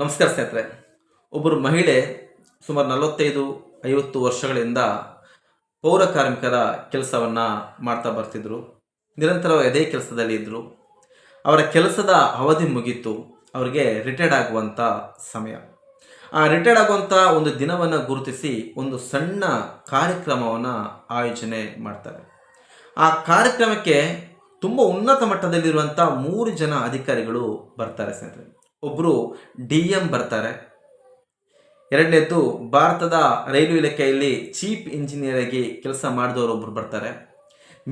ನಮಸ್ಕಾರ ಸ್ನೇಹಿತರೆ. ಒಬ್ಬರು ಮಹಿಳೆ ಸುಮಾರು 45-50 ವರ್ಷಗಳಿಂದ ಪೌರ ಕಾರ್ಮಿಕರ ಕೆಲಸವನ್ನು ಮಾಡ್ತಾ ಬರ್ತಿದ್ರು. ನಿರಂತರವಾಗಿ ಅದೇ ಕೆಲಸದಲ್ಲಿ ಇದ್ದರು. ಅವರ ಕೆಲಸದ ಅವಧಿ ಮುಗೀತು. ಅವರಿಗೆ ರಿಟೈರ್ಡ್ ಆಗುವಂಥ ಸಮಯ. ಆ ರಿಟೈರ್ಡ್ ಆಗುವಂಥ ಒಂದು ದಿನವನ್ನು ಗುರುತಿಸಿ ಒಂದು ಸಣ್ಣ ಕಾರ್ಯಕ್ರಮವನ್ನು ಆಯೋಜನೆ ಮಾಡ್ತಾರೆ. ಆ ಕಾರ್ಯಕ್ರಮಕ್ಕೆ ತುಂಬ ಉನ್ನತ ಮಟ್ಟದಲ್ಲಿರುವಂಥ 3 ಜನ ಅಧಿಕಾರಿಗಳು ಬರ್ತಾರೆ ಸ್ನೇಹಿತರೆ. ಒಬ್ಬರು DM ಬರ್ತಾರೆ. ಎರಡನೇದ್ದು ಭಾರತದ ರೈಲ್ವೆ ಇಲಾಖೆಯಲ್ಲಿ ಚೀಫ್ ಇಂಜಿನಿಯರ್ ಆಗಿ ಕೆಲಸ ಮಾಡಿದವರು ಒಬ್ಬರು ಬರ್ತಾರೆ.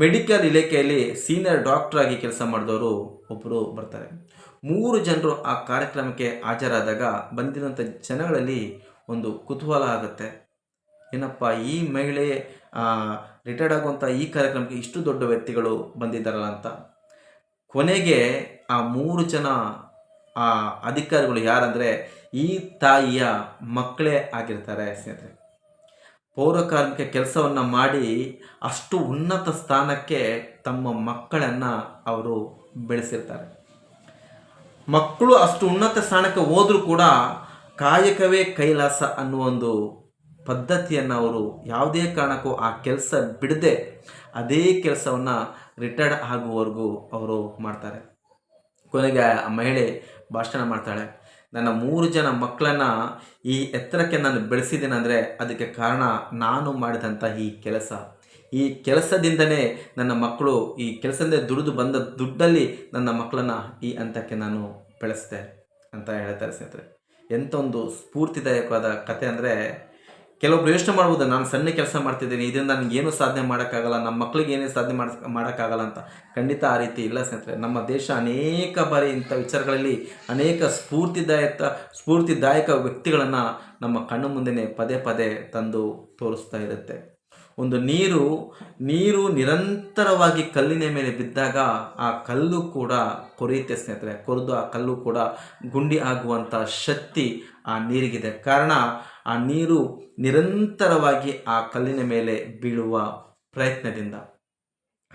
ಮೆಡಿಕಲ್ ಇಲಾಖೆಯಲ್ಲಿ ಸೀನಿಯರ್ ಡಾಕ್ಟರ್ ಆಗಿ ಕೆಲಸ ಮಾಡಿದವರು ಒಬ್ಬರು ಬರ್ತಾರೆ. 3 ಜನರು ಆ ಕಾರ್ಯಕ್ರಮಕ್ಕೆ ಹಾಜರಾದಾಗ ಬಂದಿರುವಂಥ ಜನಗಳಲ್ಲಿ ಒಂದು ಕುತೂಹಲ ಆಗುತ್ತೆ. ಏನಪ್ಪ ಈ ಮಹಿಳೆ ರಿಟೈರ್ಡ್ ಆಗುವಂಥ ಈ ಕಾರ್ಯಕ್ರಮಕ್ಕೆ ಇಷ್ಟು ದೊಡ್ಡ ವ್ಯಕ್ತಿಗಳು ಬಂದಿದ್ದಾರಲ್ಲ ಅಂತ. ಕೊನೆಗೆ ಆ 3 ಜನ ಅಧಿಕಾರಿಗಳು ಯಾರಂದರೆ ಈ ತಾಯಿಯ ಮಕ್ಕಳೇ ಆಗಿರ್ತಾರೆ ಸ್ನೇಹಿತರೆ. ಪೌರ ಕಾರ್ಮಿಕ ಕೆಲಸವನ್ನು ಮಾಡಿ ಅಷ್ಟು ಉನ್ನತ ಸ್ಥಾನಕ್ಕೆ ತಮ್ಮ ಮಕ್ಕಳನ್ನು ಅವರು ಬೆಳೆಸಿರ್ತಾರೆ. ಮಕ್ಕಳು ಅಷ್ಟು ಉನ್ನತ ಸ್ಥಾನಕ್ಕೆ ಹೋದರೂ ಕೂಡ ಕಾಯಕವೇ ಕೈಲಾಸ ಅನ್ನುವ ಒಂದು ಪದ್ಧತಿಯನ್ನು ಅವರು ಯಾವುದೇ ಕಾರಣಕ್ಕೂ ಆ ಕೆಲಸ ಬಿಡದೆ ಅದೇ ಕೆಲಸವನ್ನು ರಿಟೈರ್ಡ್ ಆಗುವವರೆಗೂ ಅವರು ಮಾಡ್ತಾರೆ. ಕೊನೆಗೆ ಆ ಮಹಿಳೆ ಭಾಷಣ ಮಾಡ್ತಾಳೆ. ನನ್ನ 3 ಜನ ಮಕ್ಕಳನ್ನು ಈ ಎತ್ತರಕ್ಕೆ ನಾನು ಬೆಳೆಸಿದ್ದೇನೆಂದರೆ ಅದಕ್ಕೆ ಕಾರಣ ನಾನು ಮಾಡಿದಂಥ ಈ ಕೆಲಸ. ಈ ಕೆಲಸದಿಂದನೇ ನನ್ನ ಮಕ್ಕಳು ಈ ಕೆಲಸದಿಂದ ದುಡಿದು ಬಂದ ದುಡ್ಡಲ್ಲಿ ನನ್ನ ಮಕ್ಕಳನ್ನು ಈ ಹಂತಕ್ಕೆ ನಾನು ಬೆಳೆಸಿದೆ ಅಂತ ಹೇಳ್ತಾರೆ ಸ್ನೇಹಿತರೆ. ಎಂಥ ಒಂದು ಸ್ಫೂರ್ತಿದಾಯಕವಾದ ಕತೆ ಅಂದರೆ, ಕೆಲವೊಬ್ರು ಯೋಚನೆ ಮಾಡ್ಬೋದು, ನಾನು ಸಣ್ಣ ಕೆಲಸ ಮಾಡ್ತಿದ್ದೀನಿ, ಇದರಿಂದ ನನಗೇನು ಸಾಧನೆ ಮಾಡೋಕ್ಕಾಗಲ್ಲ, ನಮ್ಮ ಮಕ್ಕಳಿಗೆ ಏನೇ ಸಾಧನೆ ಮಾಡೋಕ್ಕಾಗಲ್ಲ ಅಂತ. ಖಂಡಿತ ಆ ರೀತಿ ಇಲ್ಲ ಸ್ನೇಹಿತರೆ. ನಮ್ಮ ದೇಶ ಅನೇಕ ಬಾರಿ ಇಂಥ ವಿಚಾರಗಳಲ್ಲಿ ಅನೇಕ ಸ್ಫೂರ್ತಿದಾಯಕ ವ್ಯಕ್ತಿಗಳನ್ನು ನಮ್ಮ ಕಣ್ಣು ಮುಂದೆನೇ ಪದೇ ಪದೇ ತಂದು ತೋರಿಸ್ತಾ ಇರುತ್ತೆ. ಒಂದು ನೀರು ನಿರಂತರವಾಗಿ ಕಲ್ಲಿನ ಮೇಲೆ ಬಿದ್ದಾಗ ಆ ಕಲ್ಲು ಕೂಡ ಕೊರೆಯುತ್ತೆ ಸ್ನೇಹಿತರೆ. ಕೊರೆದು ಆ ಕಲ್ಲು ಕೂಡ ಗುಂಡಿ ಆಗುವಂಥ ಶಕ್ತಿ ಆ ನೀರಿಗಿದೆ. ಕಾರಣ ಆ ನೀರು ನಿರಂತರವಾಗಿ ಆ ಕಲ್ಲಿನ ಮೇಲೆ ಬೀಳುವ ಪ್ರಯತ್ನದಿಂದ.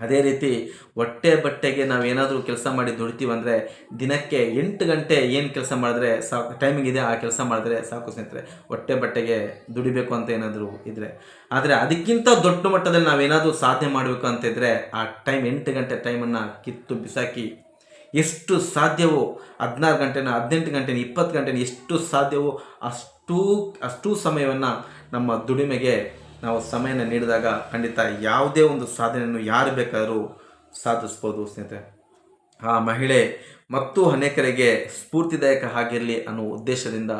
ಅದೇ ರೀತಿ ಹೊಟ್ಟೆ ಬಟ್ಟೆಗೆ ನಾವೇನಾದರೂ ಕೆಲಸ ಮಾಡಿ ದುಡಿತೀವಂದರೆ ದಿನಕ್ಕೆ 8 ಗಂಟೆ ಏನು ಕೆಲಸ ಮಾಡಿದ್ರೆ ಸಾಕು, ಟೈಮಿಂಗ್ ಇದೆ ಆ ಕೆಲಸ ಮಾಡಿದ್ರೆ ಸಾಕು ಸ್ನೇಹಿತರೆ, ಹೊಟ್ಟೆ ಬಟ್ಟೆಗೆ ದುಡಿಬೇಕು ಅಂತ ಏನಾದರೂ ಇದ್ದರೆ. ಆದರೆ ಅದಕ್ಕಿಂತ ದೊಡ್ಡ ಮಟ್ಟದಲ್ಲಿ ನಾವೇನಾದರೂ ಸಾಧನೆ ಮಾಡಬೇಕು ಅಂತ ಇದ್ದರೆ ಆ 8 ಗಂಟೆ ಟೈಮನ್ನು ಕಿತ್ತು ಬಿಸಾಕಿ ಎಷ್ಟು ಸಾಧ್ಯವೋ 16 ಗಂಟೆನ, 18 ಗಂಟೆನ, 20 ಗಂಟೆನ ಎಷ್ಟು ಸಾಧ್ಯವೋ ಅಷ್ಟು ಸಮಯವನ್ನು ನಮ್ಮ ದುಡಿಮೆಗೆ ನಾವು ಸಮಯನ ನೀಡಿದಾಗ ಖಂಡಿತ ಯಾವುದೇ ಒಂದು ಸಾಧನೆಯನ್ನು ಯಾರು ಬೇಕಾದರೂ ಸಾಧಿಸ್ಬೋದು ಸ್ನೇಹಿತರೆ. ಆ ಮಹಿಳೆ ಮತ್ತು ಅನೇಕರಿಗೆ ಸ್ಫೂರ್ತಿದಾಯಕ ಆಗಿರಲಿ ಅನ್ನೋ ಉದ್ದೇಶದಿಂದ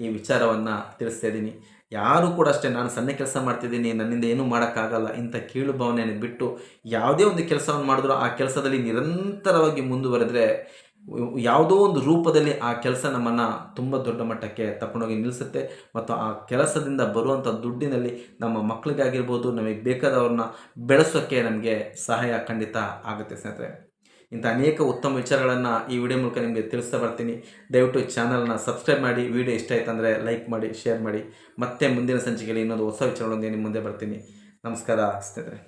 ಈ ವಿಚಾರವನ್ನು ತಿಳಿಸ್ತಾ ಇದ್ದೀನಿ. ಯಾರು ಕೂಡ ಅಷ್ಟೇ, ನಾನು ಸಣ್ಣ ಕೆಲಸ ಮಾಡ್ತಿದ್ದೀನಿ, ನನ್ನಿಂದ ಏನೂ ಮಾಡೋಕ್ಕಾಗಲ್ಲ ಇಂಥ ಕೀಳು ಭಾವನೆಯನ್ನು ಬಿಟ್ಟು ಯಾವುದೇ ಒಂದು ಕೆಲಸವನ್ನು ಮಾಡಿದ್ರೂ ಆ ಕೆಲಸದಲ್ಲಿ ನಿರಂತರವಾಗಿ ಮುಂದುವರೆದರೆ ಯಾವುದೋ ಒಂದು ರೂಪದಲ್ಲಿ ಆ ಕೆಲಸ ನಮ್ಮನ್ನು ತುಂಬ ದೊಡ್ಡ ಮಟ್ಟಕ್ಕೆ ತಗೊಂಡೋಗಿ ನಿಲ್ಲಿಸುತ್ತೆ. ಮತ್ತು ಆ ಕೆಲಸದಿಂದ ಬರುವಂಥ ದುಡ್ಡಿನಲ್ಲಿ ನಮ್ಮ ಮಕ್ಕಳಿಗಾಗಿರ್ಬೋದು, ನಮಗೆ ಬೇಕಾದವ್ರನ್ನ ಬೆಳೆಸೋಕ್ಕೆ ನಮಗೆ ಸಹಾಯ ಖಂಡಿತ ಆಗುತ್ತೆ ಸ್ನೇಹಿತರೆ. ಇಂಥ ಅನೇಕ ಉತ್ತಮ ವಿಚಾರಗಳನ್ನು ಈ ವಿಡಿಯೋ ಮೂಲಕ ನಿಮಗೆ ತಿಳಿಸ್ತಾ ಬರ್ತೀನಿ. ದಯವಿಟ್ಟು ಚಾನಲ್ನ ಸಬ್ಸ್ಕ್ರೈಬ್ ಮಾಡಿ. ವಿಡಿಯೋ ಇಷ್ಟ ಆಯ್ತು ಅಂದರೆ ಲೈಕ್ ಮಾಡಿ, ಶೇರ್ ಮಾಡಿ. ಮತ್ತೆ ಮುಂದಿನ ಸಂಚಿಕೆಯಲ್ಲಿ ಇನ್ನೊಂದು ಹೊಸ ವಿಚಾರಗಳೊಂದಿಗೆ ನಿಮ್ಮ ಮುಂದೆ ಬರ್ತೀನಿ. ನಮಸ್ಕಾರ ಸ್ನೇಹಿತರೆ.